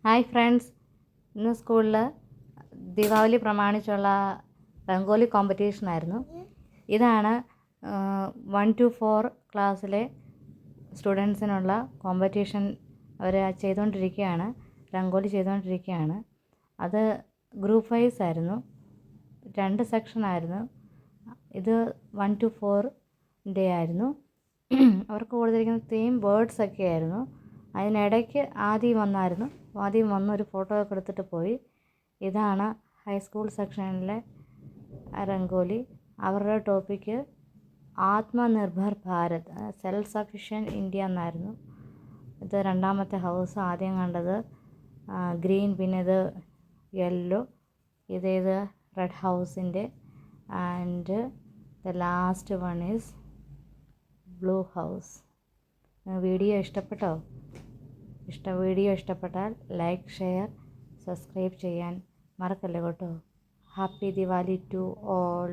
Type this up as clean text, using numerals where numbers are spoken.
Hi friends, ഇന്ന് സ്കൂളിൽ ദീപാവലി പ്രമാണിച്ചുള്ള രംഗോലി കോമ്പറ്റീഷനായിരുന്നു. ഇതാണ് 1 to 4 ക്ലാസ്സിലെ സ്റ്റുഡൻസിനുള്ള കോമ്പറ്റീഷൻ. അവർ ചെയ്തുകൊണ്ടിരിക്കുകയാണ്, രംഗോലി ചെയ്തുകൊണ്ടിരിക്കുകയാണ്. അത് ഗ്രൂപ്പ് വൈസ് ആയിരുന്നു, 2 സെക്ഷനായിരുന്നു. ഇത് 1 to 4 ആയിരുന്നു. അവർക്ക് കൊടുത്തിരിക്കുന്ന തീം ബേർഡ്സൊക്കെ ആയിരുന്നു. അതിനിടയ്ക്ക് ആദ്യം വന്നൊരു ഫോട്ടോ ഒക്കെ എടുത്തിട്ട് പോയി. ഇതാണ് ഹൈസ്കൂൾ സെക്ഷനിലെ രംഗോലി. അവരുടെ topic Atmanirbhar Bharat, self sufficient India എന്നായിരുന്നു. ഇത് രണ്ടാമത്തെ ഹൗസ്. ആദ്യം കണ്ടത് ഗ്രീൻ, പിന്നെ ഇത് യെല്ലോ, ഇത് റെഡ് ഹൗസിൻ്റെ, and the last one is blue house. Video ഇഷ്ടപ്പെട്ടോ? വീഡിയോ ഇഷ്ടപ്പെട്ടാൽ ലൈക്ക്, ഷെയർ, സബ്സ്ക്രൈബ് ചെയ്യാൻ മറക്കല്ലേ കേട്ടോ. Happy Diwali to all.